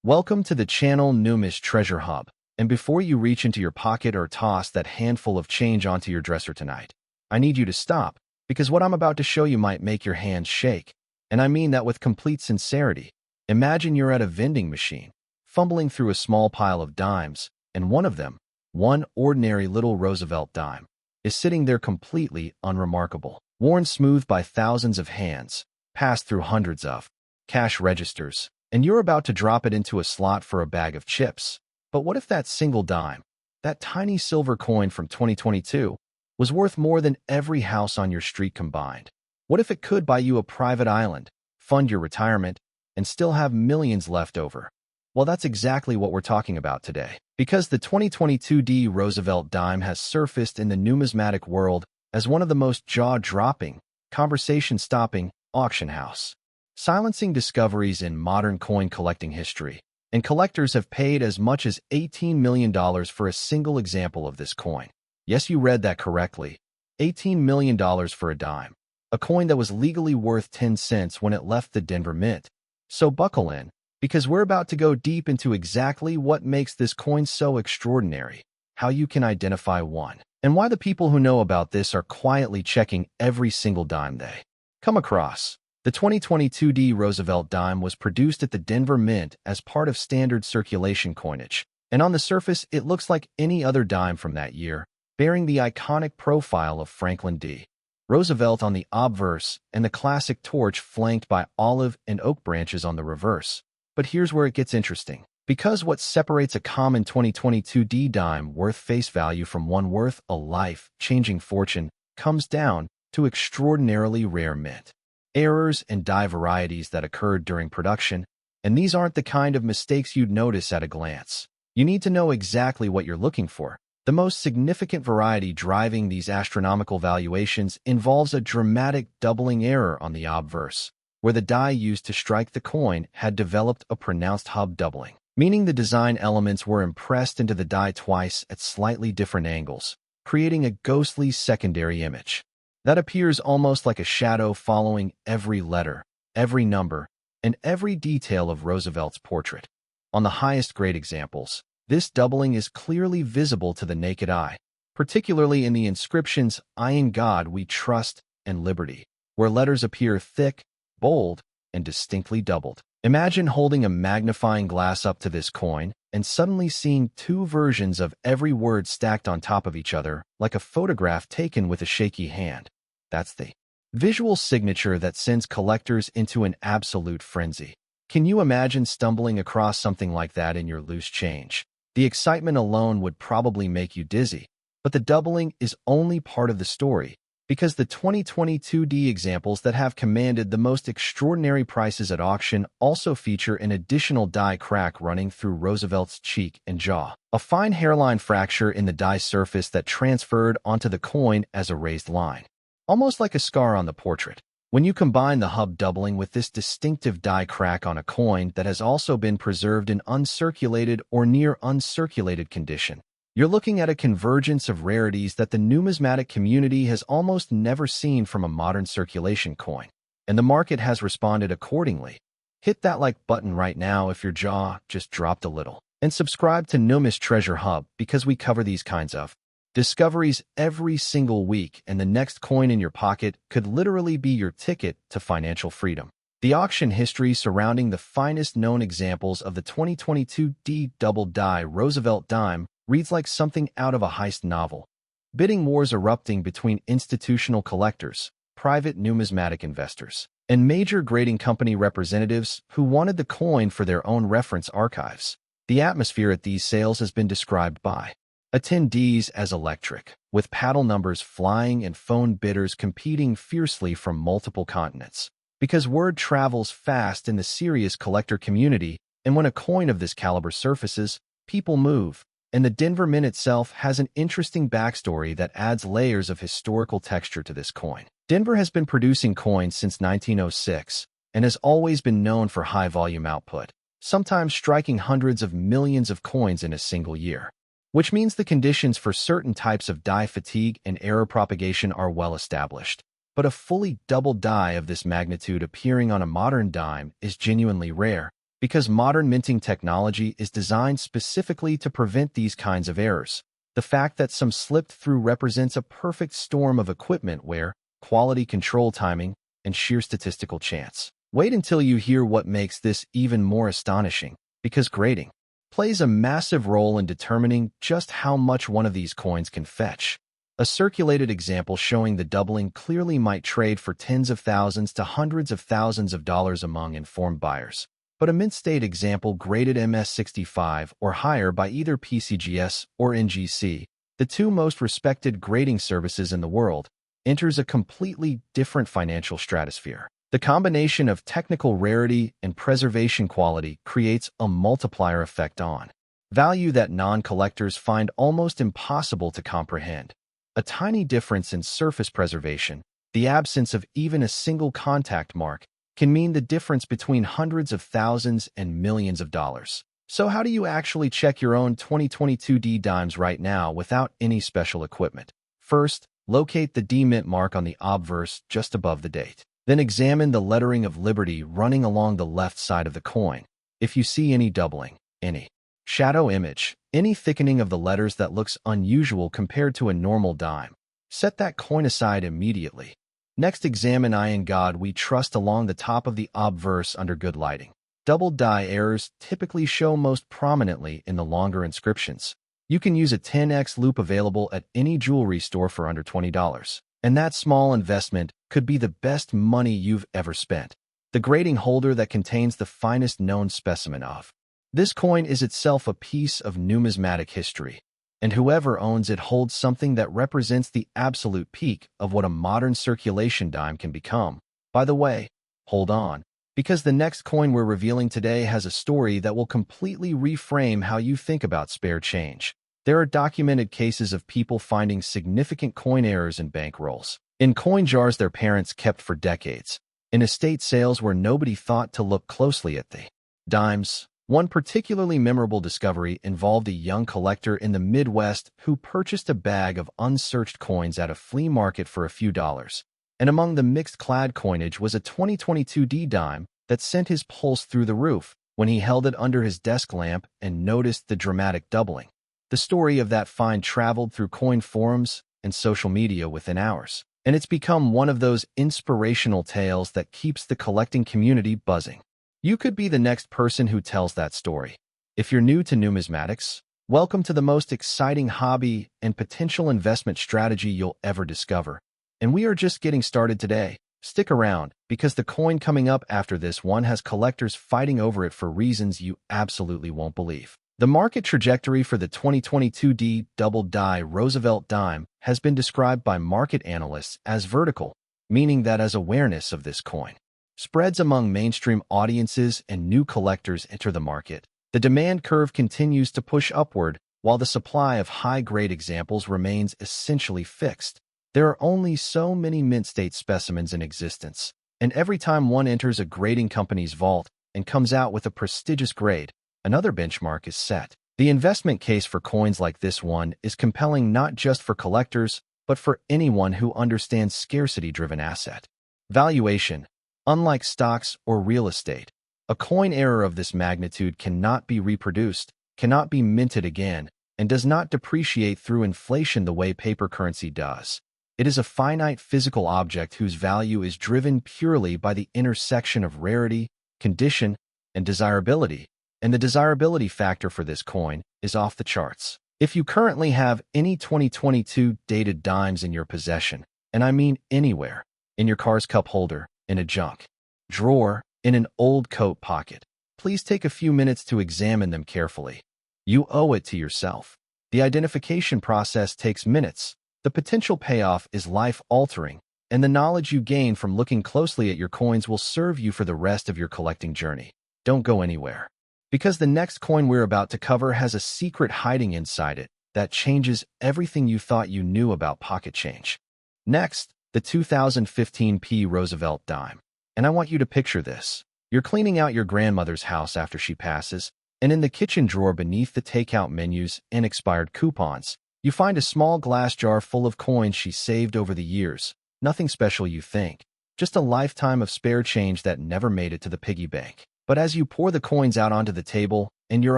Welcome to the channel NUMIS Treasure Hub. And before you reach into your pocket or toss that handful of change onto your dresser tonight, I need you to stop, because what I'm about to show you might make your hands shake. And I mean that with complete sincerity. Imagine you're at a vending machine, fumbling through a small pile of dimes, and one of them, one ordinary little Roosevelt dime, is sitting there completely unremarkable, worn smooth by thousands of hands, passed through hundreds of cash registers, and you're about to drop it into a slot for a bag of chips. But what if that single dime, that tiny silver coin from 2022, was worth more than every house on your street combined? What if it could buy you a private island, fund your retirement, and still have millions left over? Well, that's exactly what we're talking about today, because the 2022 Roosevelt dime has surfaced in the numismatic world as one of the most jaw-dropping, conversation-stopping auction house silencing discoveries in modern coin collecting history, and collectors have paid as much as $18 million for a single example of this coin. Yes, you read that correctly. $18 million for a dime, a coin that was legally worth 10 cents when it left the Denver Mint. So buckle in, because we're about to go deep into exactly what makes this coin so extraordinary, how you can identify one, and why the people who know about this are quietly checking every single dime they come across. The 2022 Roosevelt dime was produced at the Denver Mint as part of standard circulation coinage, and on the surface it looks like any other dime from that year, bearing the iconic profile of Franklin D. Roosevelt on the obverse and the classic torch flanked by olive and oak branches on the reverse. But here's where it gets interesting, because what separates a common 2022 dime worth face value from one worth a life-changing fortune comes down to extraordinarily rare mint errors and die varieties that occurred during production, and these aren't the kind of mistakes you'd notice at a glance. You need to know exactly what you're looking for. The most significant variety driving these astronomical valuations involves a dramatic doubling error on the obverse, where the die used to strike the coin had developed a pronounced hub doubling, meaning the design elements were impressed into the die twice at slightly different angles, creating a ghostly secondary image that appears almost like a shadow following every letter, every number, and every detail of Roosevelt's portrait. On the highest grade examples, this doubling is clearly visible to the naked eye, particularly in the inscriptions "I in God We Trust" and "Liberty," where letters appear thick, bold, and distinctly doubled. Imagine holding a magnifying glass up to this coin and suddenly seeing two versions of every word stacked on top of each other, like a photograph taken with a shaky hand. That's the visual signature that sends collectors into an absolute frenzy. Can you imagine stumbling across something like that in your loose change? The excitement alone would probably make you dizzy, but the doubling is only part of the story, because the 2022 examples that have commanded the most extraordinary prices at auction also feature an additional die crack running through Roosevelt's cheek and jaw, a fine hairline fracture in the die surface that transferred onto the coin as a raised line, almost like a scar on the portrait. When you combine the hub doubling with this distinctive die crack on a coin that has also been preserved in uncirculated or near uncirculated condition, you're looking at a convergence of rarities that the numismatic community has almost never seen from a modern circulation coin, and the market has responded accordingly. Hit that like button right now if your jaw just dropped a little, and subscribe to NUMIS Treasure Hub because we cover these kinds of discoveries every single week, and the next coin in your pocket could literally be your ticket to financial freedom. The auction history surrounding the finest known examples of the 2022 double die Roosevelt dime reads like something out of a heist novel. Bidding wars erupting between institutional collectors, private numismatic investors, and major grading company representatives who wanted the coin for their own reference archives. The atmosphere at these sales has been described by attendees as electric, with paddle numbers flying and phone bidders competing fiercely from multiple continents. Because word travels fast in the serious collector community, and when a coin of this caliber surfaces, people move. And the Denver Mint itself has an interesting backstory that adds layers of historical texture to this coin. Denver has been producing coins since 1906 and has always been known for high-volume output, sometimes striking hundreds of millions of coins in a single year, which means the conditions for certain types of die fatigue and error propagation are well established. But a fully double die of this magnitude appearing on a modern dime is genuinely rare, because modern minting technology is designed specifically to prevent these kinds of errors. The fact that some slipped through represents a perfect storm of equipment where quality control timing and sheer statistical chance. Wait until you hear what makes this even more astonishing, because grading plays a massive role in determining just how much one of these coins can fetch. A circulated example showing the doubling clearly might trade for tens of thousands to hundreds of thousands of dollars among informed buyers. But a mint-state example graded MS65 or higher by either PCGS or NGC, the two most respected grading services in the world, enters a completely different financial stratosphere. The combination of technical rarity and preservation quality creates a multiplier effect on value that non-collectors find almost impossible to comprehend. A tiny difference in surface preservation, the absence of even a single contact mark, can mean the difference between hundreds of thousands and millions of dollars. So how do you actually check your own 2022 D dimes right now without any special equipment? First, locate the D mint mark on the obverse just above the date. Then examine the lettering of Liberty running along the left side of the coin. If you see any doubling, any shadow image, any thickening of the letters that looks unusual compared to a normal dime, set that coin aside immediately. Next, examine I in God We Trust along the top of the obverse under good lighting. Double die errors typically show most prominently in the longer inscriptions. You can use a 10x loop available at any jewelry store for under $20. And that small investment could be the best money you've ever spent. The grading holder that contains the finest known specimen of this coin is itself a piece of numismatic history, and whoever owns it holds something that represents the absolute peak of what a modern circulation dime can become. By the way, hold on, because the next coin we're revealing today has a story that will completely reframe how you think about spare change. There are documented cases of people finding significant coin errors in bank rolls, in coin jars their parents kept for decades, in estate sales where nobody thought to look closely at the dimes. One particularly memorable discovery involved a young collector in the Midwest who purchased a bag of unsearched coins at a flea market for a few dollars. And among the mixed-clad coinage was a 2022 D dime that sent his pulse through the roof when he held it under his desk lamp and noticed the dramatic doubling. The story of that find traveled through coin forums and social media within hours, and it's become one of those inspirational tales that keeps the collecting community buzzing. You could be the next person who tells that story. If you're new to numismatics, welcome to the most exciting hobby and potential investment strategy you'll ever discover. And we are just getting started today. Stick around, because the coin coming up after this one has collectors fighting over it for reasons you absolutely won't believe. The market trajectory for the 2022 D double die Roosevelt dime has been described by market analysts as vertical, meaning that as awareness of this coin spreads among mainstream audiences and new collectors enter the market, the demand curve continues to push upward while the supply of high-grade examples remains essentially fixed. There are only so many mint-state specimens in existence, and every time one enters a grading company's vault and comes out with a prestigious grade, another benchmark is set. The investment case for coins like this one is compelling not just for collectors, but for anyone who understands scarcity-driven asset valuation. Unlike stocks or real estate, a coin error of this magnitude cannot be reproduced, cannot be minted again, and does not depreciate through inflation the way paper currency does. It is a finite physical object whose value is driven purely by the intersection of rarity, condition, and desirability, and the desirability factor for this coin is off the charts. If you currently have any 2022 dated dimes in your possession, and I mean anywhere, in your car's cup holder, in a junk drawer, in an old coat pocket, please take a few minutes to examine them carefully. You owe it to yourself. The identification process takes minutes. The potential payoff is life-altering, and the knowledge you gain from looking closely at your coins will serve you for the rest of your collecting journey. Don't go anywhere, because the next coin we're about to cover has a secret hiding inside it that changes everything you thought you knew about pocket change. Next, the 2015 P. Roosevelt dime. And I want you to picture this. You're cleaning out your grandmother's house after she passes, and in the kitchen drawer beneath the takeout menus and expired coupons, you find a small glass jar full of coins she saved over the years. Nothing special, you think, just a lifetime of spare change that never made it to the piggy bank. But as you pour the coins out onto the table and your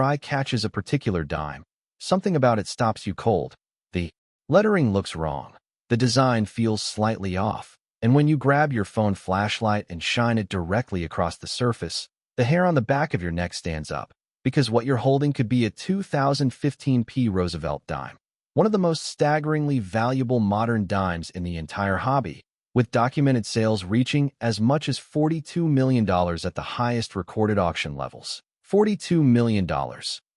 eye catches a particular dime, something about it stops you cold. The lettering looks wrong. The design feels slightly off. And when you grab your phone flashlight and shine it directly across the surface, the hair on the back of your neck stands up, because what you're holding could be a 2015 Roosevelt dime, one of the most staggeringly valuable modern dimes in the entire hobby, with documented sales reaching as much as $42 million at the highest recorded auction levels. $42 million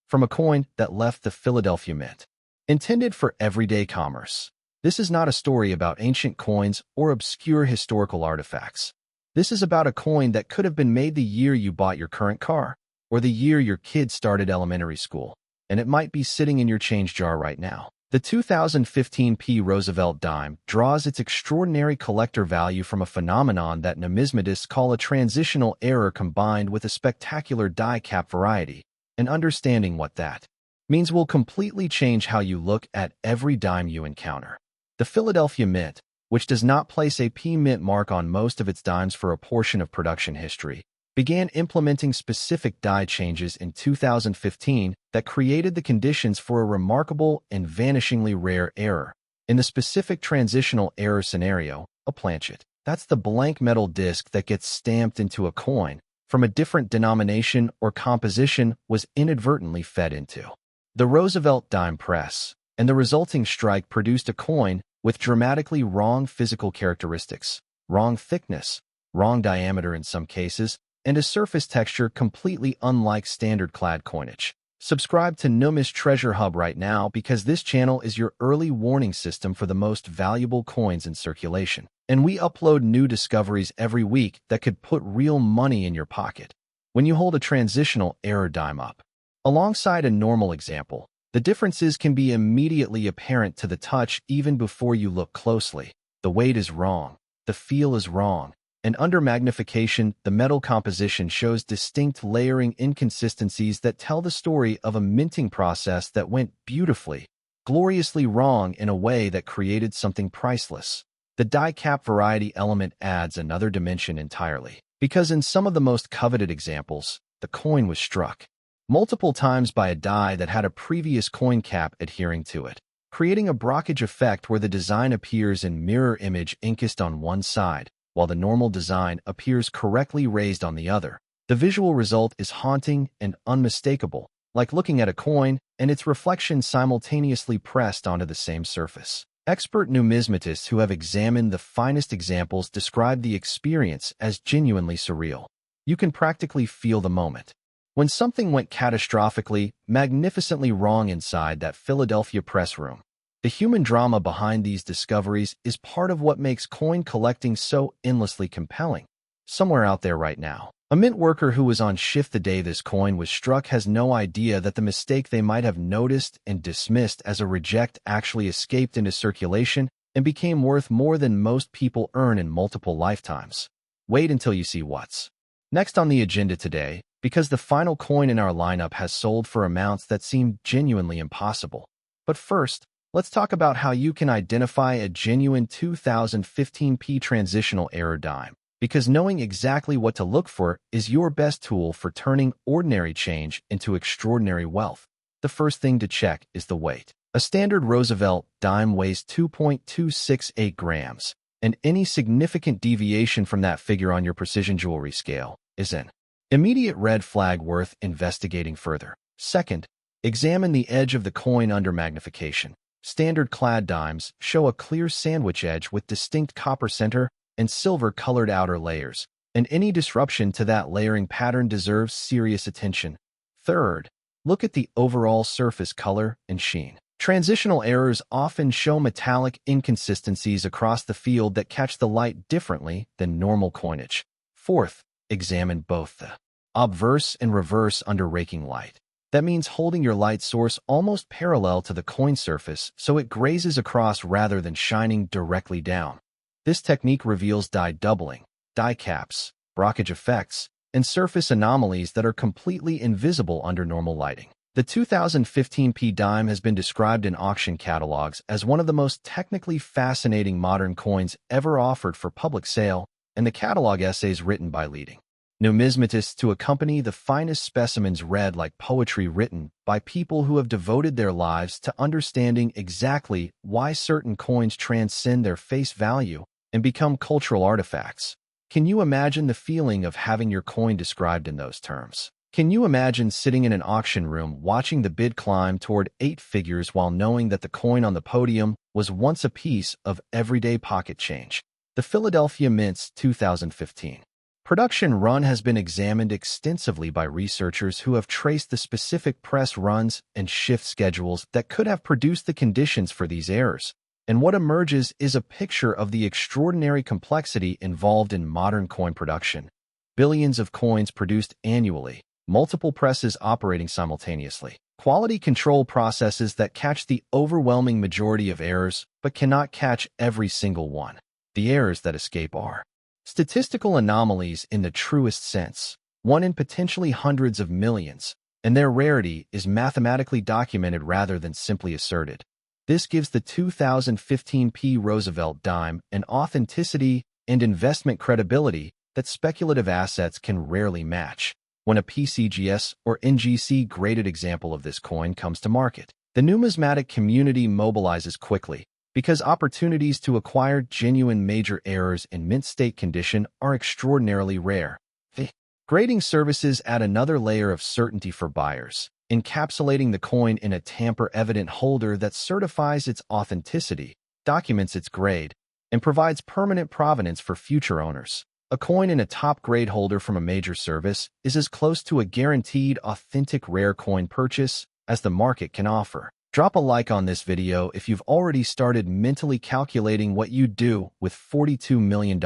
from a coin that left the Philadelphia Mint. Intended for everyday commerce. This is not a story about ancient coins or obscure historical artifacts. This is about a coin that could have been made the year you bought your current car, or the year your kid started elementary school, and it might be sitting in your change jar right now. The 2015 Roosevelt dime draws its extraordinary collector value from a phenomenon that numismatists call a transitional error combined with a spectacular die cap variety, and understanding what that means will completely change how you look at every dime you encounter. The Philadelphia Mint, which does not place a P-Mint mark on most of its dimes for a portion of production history, began implementing specific die changes in 2015 that created the conditions for a remarkable and vanishingly rare error. In the specific transitional error scenario, a planchet, that's the blank metal disc that gets stamped into a coin from a different denomination or composition, was inadvertently fed into the Roosevelt dime press, and the resulting strike produced a coin with dramatically wrong physical characteristics, wrong thickness, wrong diameter in some cases, and a surface texture completely unlike standard clad coinage. Subscribe to NUMIS Treasure Hub right now because this channel is your early warning system for the most valuable coins in circulation. And we upload new discoveries every week that could put real money in your pocket. When you hold a transitional error dime up alongside a normal example, the differences can be immediately apparent to the touch even before you look closely. The weight is wrong, the feel is wrong, and under magnification, the metal composition shows distinct layering inconsistencies that tell the story of a minting process that went beautifully, gloriously wrong in a way that created something priceless. The die cap variety element adds another dimension entirely, because in some of the most coveted examples, the coin was struck multiple times by a die that had a previous coin cap adhering to it, creating a brockage effect where the design appears in mirror image encased on one side, while the normal design appears correctly raised on the other. The visual result is haunting and unmistakable, like looking at a coin and its reflection simultaneously pressed onto the same surface. Expert numismatists who have examined the finest examples describe the experience as genuinely surreal. You can practically feel the moment when something went catastrophically, magnificently wrong inside that Philadelphia press room. The human drama behind these discoveries is part of what makes coin collecting so endlessly compelling. Somewhere out there right now, a mint worker who was on shift the day this coin was struck has no idea that the mistake they might have noticed and dismissed as a reject actually escaped into circulation and became worth more than most people earn in multiple lifetimes. Wait until you see what's next on the agenda today, because the final coin in our lineup has sold for amounts that seem genuinely impossible. But first, let's talk about how you can identify a genuine 2015 transitional error dime, because knowing exactly what to look for is your best tool for turning ordinary change into extraordinary wealth. The first thing to check is the weight. A standard Roosevelt dime weighs 2.268 grams, and any significant deviation from that figure on your precision jewelry scale is an immediate red flag worth investigating further. Second, examine the edge of the coin under magnification. Standard clad dimes show a clear sandwich edge with distinct copper center and silver-colored outer layers, and any disruption to that layering pattern deserves serious attention. Third, look at the overall surface color and sheen. Transitional errors often show metallic inconsistencies across the field that catch the light differently than normal coinage. Fourth, examine both the obverse and reverse under raking light. That means holding your light source almost parallel to the coin surface so it grazes across rather than shining directly down. This technique reveals die doubling, die caps, brockage effects, and surface anomalies that are completely invisible under normal lighting. The 2015 dime has been described in auction catalogs as one of the most technically fascinating modern coins ever offered for public sale, and the catalog essays written by leading numismatists to accompany the finest specimens read like poetry written by people who have devoted their lives to understanding exactly why certain coins transcend their face value and become cultural artifacts. Can you imagine the feeling of having your coin described in those terms? Can you imagine sitting in an auction room watching the bid climb toward 8 figures while knowing that the coin on the podium was once a piece of everyday pocket change? The Philadelphia Mint's 2015 production run has been examined extensively by researchers who have traced the specific press runs and shift schedules that could have produced the conditions for these errors. And what emerges is a picture of the extraordinary complexity involved in modern coin production. Billions of coins produced annually, multiple presses operating simultaneously, quality control processes that catch the overwhelming majority of errors but cannot catch every single one. The errors that escape are statistical anomalies in the truest sense, one in potentially hundreds of millions, and their rarity is mathematically documented rather than simply asserted. This gives the 2015 Roosevelt dime an authenticity and investment credibility that speculative assets can rarely match. When a PCGS or NGC graded example of this coin comes to market, the numismatic community mobilizes quickly, because opportunities to acquire genuine major errors in mint state condition are extraordinarily rare. The grading services add another layer of certainty for buyers, encapsulating the coin in a tamper-evident holder that certifies its authenticity, documents its grade, and provides permanent provenance for future owners. A coin in a top-grade holder from a major service is as close to a guaranteed authentic rare coin purchase as the market can offer. Drop a like on this video if you've already started mentally calculating what you'd do with $42 million,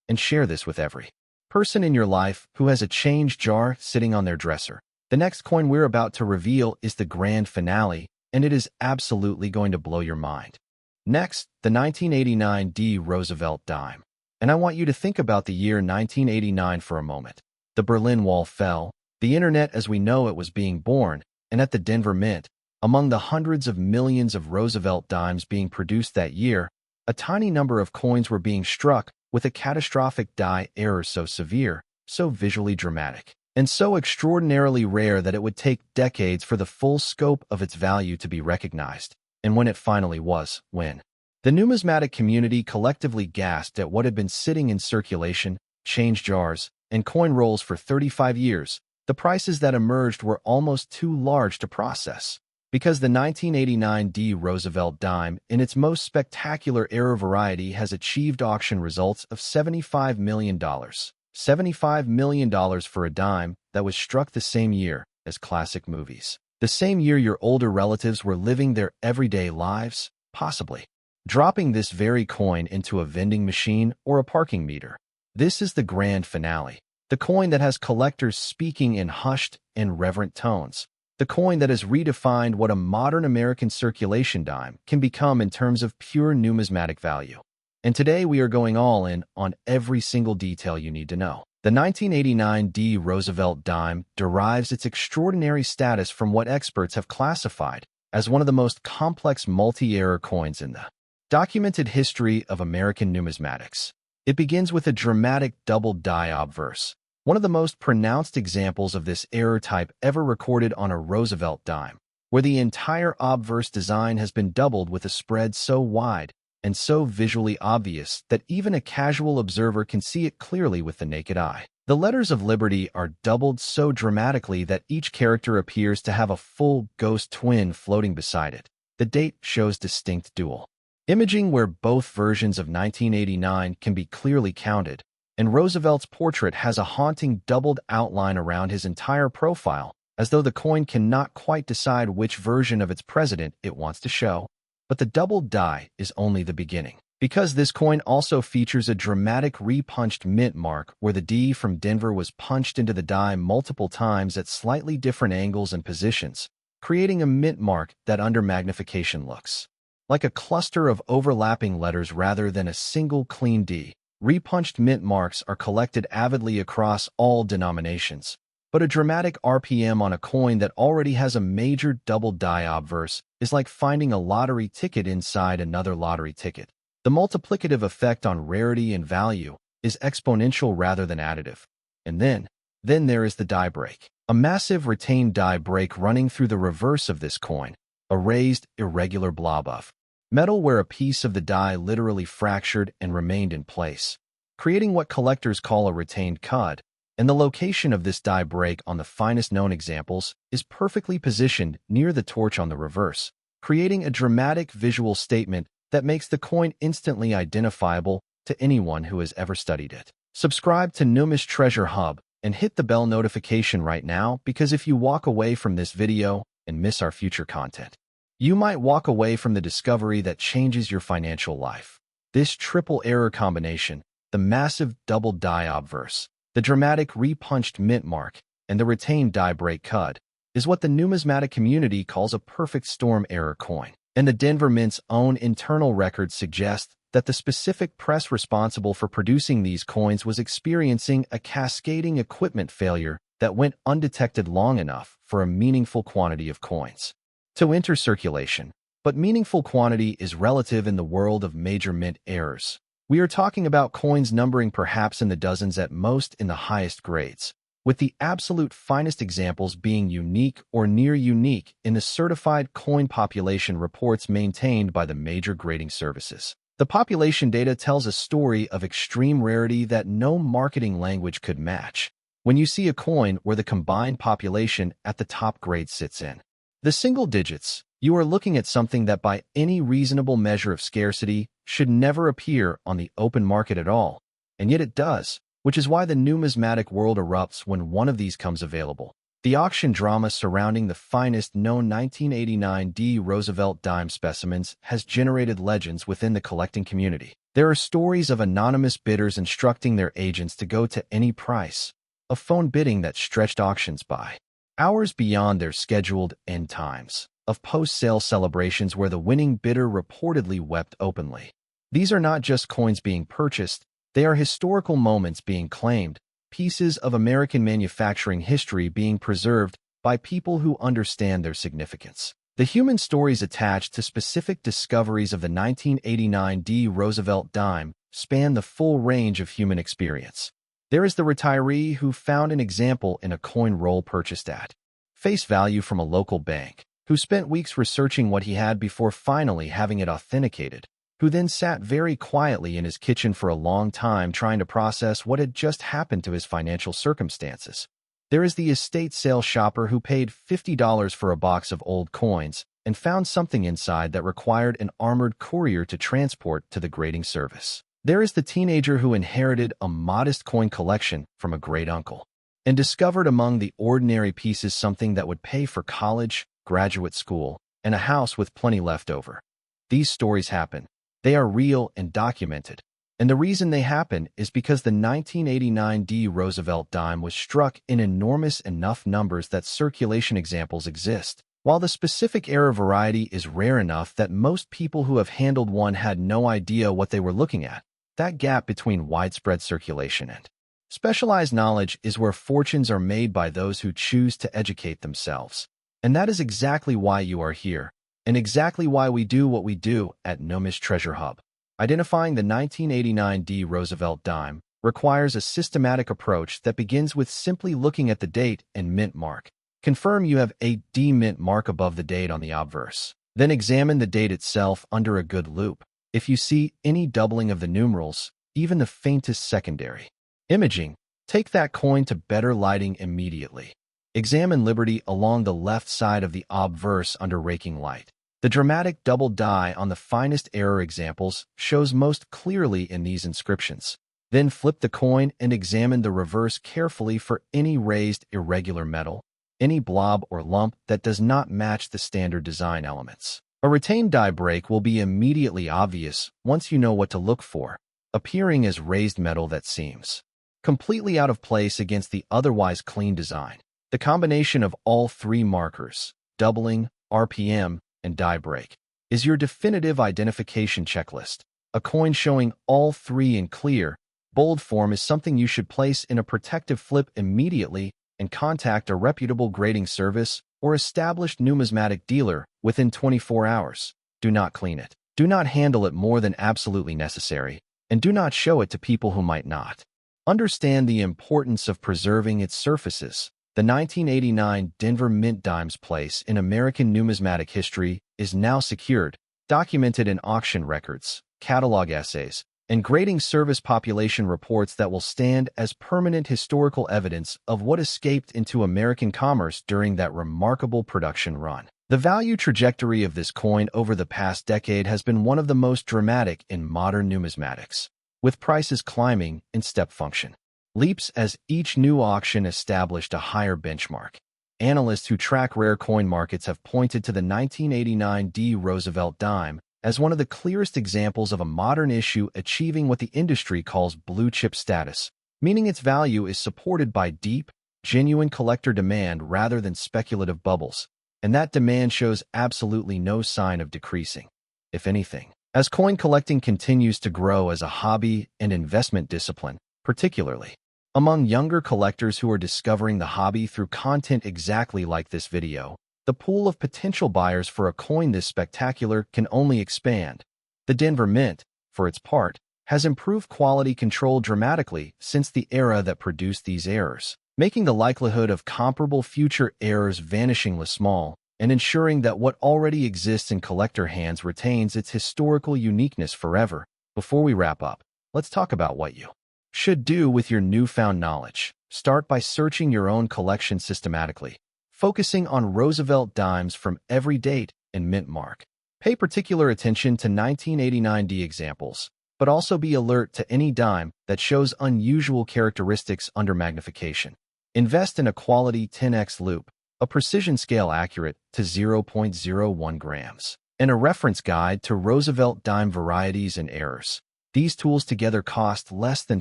and share this with every person in your life who has a change jar sitting on their dresser. The next coin we're about to reveal is the grand finale, and it is absolutely going to blow your mind. Next, the 1989 D. Roosevelt dime. And I want you to think about the year 1989 for a moment. The Berlin Wall fell, the internet as we know it was being born, and at the Denver Mint, among the hundreds of millions of Roosevelt dimes being produced that year, a tiny number of coins were being struck with a catastrophic die error so severe, so visually dramatic, and so extraordinarily rare that it would take decades for the full scope of its value to be recognized. And when it finally was, when the numismatic community collectively gasped at what had been sitting in circulation, change jars, and coin rolls for 35 years, the prices that emerged were almost too large to process. Because the 1989 D. Roosevelt dime, in its most spectacular error variety, has achieved auction results of $75 million. $75 million for a dime that was struck the same year as classic movies. The same year your older relatives were living their everyday lives, possibly dropping this very coin into a vending machine or a parking meter. This is the grand finale. The coin that has collectors speaking in hushed and reverent tones. The coin that has redefined what a modern American circulation dime can become in terms of pure numismatic value. And today we are going all in on every single detail you need to know. The 1989 D. Roosevelt dime derives its extraordinary status from what experts have classified as one of the most complex multi-error coins in the documented history of American numismatics. It begins with a dramatic double die obverse, one of the most pronounced examples of this error type ever recorded on a Roosevelt dime, where the entire obverse design has been doubled with a spread so wide and so visually obvious that even a casual observer can see it clearly with the naked eye. The letters of Liberty are doubled so dramatically that each character appears to have a full ghost twin floating beside it. The date shows distinct dual imaging where both versions of 1989 can be clearly counted, and Roosevelt's portrait has a haunting doubled outline around his entire profile, as though the coin cannot quite decide which version of its president it wants to show. But the doubled die is only the beginning, because this coin also features a dramatic repunched mint mark where the D from Denver was punched into the die multiple times at slightly different angles and positions, creating a mint mark that under magnification looks like a cluster of overlapping letters rather than a single clean D. Repunched mint marks are collected avidly across all denominations, but a dramatic RPM on a coin that already has a major double die obverse is like finding a lottery ticket inside another lottery ticket. The multiplicative effect on rarity and value is exponential rather than additive. And then there is the die break. A massive retained die break running through the reverse of this coin, a raised, irregular blob of metal where a piece of the die literally fractured and remained in place, creating what collectors call a retained cud, and the location of this die break on the finest known examples is perfectly positioned near the torch on the reverse, creating a dramatic visual statement that makes the coin instantly identifiable to anyone who has ever studied it. Subscribe to NUMIS Treasure Hub and hit the bell notification right now, because if you walk away from this video and miss our future content, you might walk away from the discovery that changes your financial life. This triple error combination, the massive double die obverse, the dramatic repunched mint mark, and the retained die break cud, is what the numismatic community calls a perfect storm error coin. And the Denver Mint's own internal records suggest that the specific press responsible for producing these coins was experiencing a cascading equipment failure that went undetected long enough for a meaningful quantity of coins to enter circulation. But meaningful quantity is relative in the world of major mint errors. We are talking about coins numbering perhaps in the dozens at most in the highest grades, with the absolute finest examples being unique or near unique in the certified coin population reports maintained by the major grading services. The population data tells a story of extreme rarity that no marketing language could match. When you see a coin where the combined population at the top grade sits in the single digits, you are looking at something that by any reasonable measure of scarcity should never appear on the open market at all, and yet it does, which is why the numismatic world erupts when one of these comes available. The auction drama surrounding the finest known 1989 Roosevelt dime specimens has generated legends within the collecting community. There are stories of anonymous bidders instructing their agents to go to any price, of phone bidding that stretched auctions by hours beyond their scheduled end times, of post-sale celebrations where the winning bidder reportedly wept openly. These are not just coins being purchased, they are historical moments being claimed, pieces of American manufacturing history being preserved by people who understand their significance. The human stories attached to specific discoveries of the 1989 Roosevelt dime span the full range of human experience. There is the retiree who found an example in a coin roll purchased at face value from a local bank, who spent weeks researching what he had before finally having it authenticated, who then sat very quietly in his kitchen for a long time trying to process what had just happened to his financial circumstances. There is the estate sale shopper who paid $50 for a box of old coins and found something inside that required an armored courier to transport to the grading service. There is the teenager who inherited a modest coin collection from a great uncle and discovered among the ordinary pieces something that would pay for college, graduate school, and a house with plenty left over. These stories happen. They are real and documented. And the reason they happen is because the 1989 Roosevelt dime was struck in enormous enough numbers that circulation examples exist, while the specific error variety is rare enough that most people who have handled one had no idea what they were looking at. That gap between widespread circulation and specialized knowledge is where fortunes are made by those who choose to educate themselves. And that is exactly why you are here, and exactly why we do what we do at NUMIS Treasure Hub. Identifying the 1989 Roosevelt dime requires a systematic approach that begins with simply looking at the date and mint mark. Confirm you have a D mint mark above the date on the obverse. Then examine the date itself under a good loupe. If you see any doubling of the numerals, even the faintest secondary imaging, take that coin to better lighting immediately. Examine Liberty along the left side of the obverse under raking light. The dramatic double die on the finest error examples shows most clearly in these inscriptions. Then flip the coin and examine the reverse carefully for any raised irregular metal, any blob or lump that does not match the standard design elements. A retained die break will be immediately obvious once you know what to look for, appearing as raised metal that seems completely out of place against the otherwise clean design. The combination of all three markers, doubling, RPM, and die break, is your definitive identification checklist. A coin showing all three in clear, bold form is something you should place in a protective flip immediately and contact a reputable grading service or established numismatic dealer within 24 hours. Do not clean it. Do not handle it more than absolutely necessary, and do not show it to people who might not Understand the importance of preserving its surfaces. The 1989 Denver Mint dime's place in American numismatic history is now secured, documented in auction records, catalog essays, and grading service population reports that will stand as permanent historical evidence of what escaped into American commerce during that remarkable production run. The value trajectory of this coin over the past decade has been one of the most dramatic in modern numismatics, with prices climbing in step function leaps as each new auction established a higher benchmark. Analysts who track rare coin markets have pointed to the 1989 Roosevelt dime as one of the clearest examples of a modern issue achieving what the industry calls blue-chip status, meaning its value is supported by deep, genuine collector demand rather than speculative bubbles, and that demand shows absolutely no sign of decreasing. If anything, as coin collecting continues to grow as a hobby and investment discipline, particularly among younger collectors who are discovering the hobby through content exactly like this video, the pool of potential buyers for a coin this spectacular can only expand. The Denver Mint, for its part, has improved quality control dramatically since the era that produced these errors, making the likelihood of comparable future errors vanishingly small and ensuring that what already exists in collector hands retains its historical uniqueness forever. Before we wrap up, let's talk about what you should do with your newfound knowledge. Start by searching your own collection systematically, focusing on Roosevelt dimes from every date and mint mark. Pay particular attention to 1989 examples, but also be alert to any dime that shows unusual characteristics under magnification. Invest in a quality 10x loop, a precision scale accurate to 0.01 grams, and a reference guide to Roosevelt dime varieties and errors. These tools together cost less than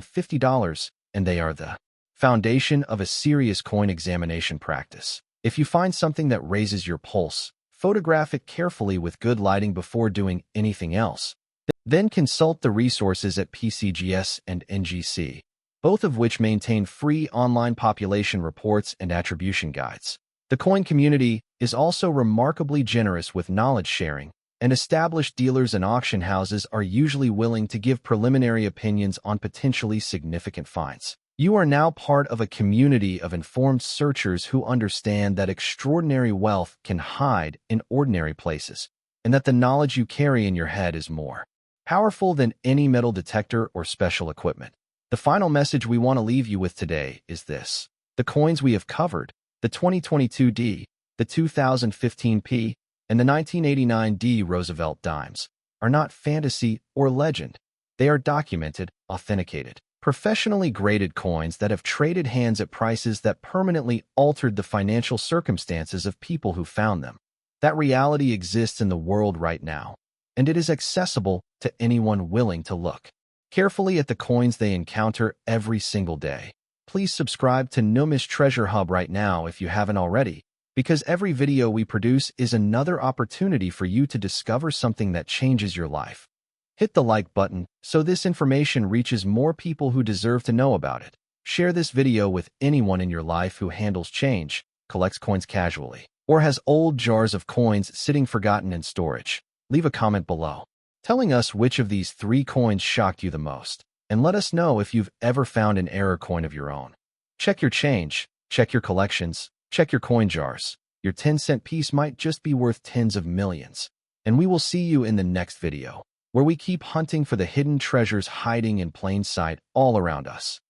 $50, and they are the foundation of a serious coin examination practice. If you find something that raises your pulse, photograph it carefully with good lighting before doing anything else. Then consult the resources at PCGS and NGC, both of which maintain free online population reports and attribution guides. The coin community is also remarkably generous with knowledge sharing, and established dealers and auction houses are usually willing to give preliminary opinions on potentially significant finds. You are now part of a community of informed searchers who understand that extraordinary wealth can hide in ordinary places, and that the knowledge you carry in your head is more powerful than any metal detector or special equipment. The final message we want to leave you with today is this. The coins we have covered, the 2022 D, the 2015 P, and the 1989 Roosevelt dimes, are not fantasy or legend. They are documented, authenticated, professionally graded coins that have traded hands at prices that permanently altered the financial circumstances of people who found them. That reality exists in the world right now, and it is accessible to anyone willing to look carefully at the coins they encounter every single day. Please subscribe to NUMIS Treasure Hub right now if you haven't already, because every video we produce is another opportunity for you to discover something that changes your life. Hit the like button so this information reaches more people who deserve to know about it. Share this video with anyone in your life who handles change, collects coins casually, or has old jars of coins sitting forgotten in storage. Leave a comment below, telling us which of these 3 coins shocked you the most, and let us know if you've ever found an error coin of your own. Check your change, check your collections, check your coin jars. Your 10-cent piece might just be worth tens of millions. And we will see you in the next video, where we keep hunting for the hidden treasures hiding in plain sight all around us.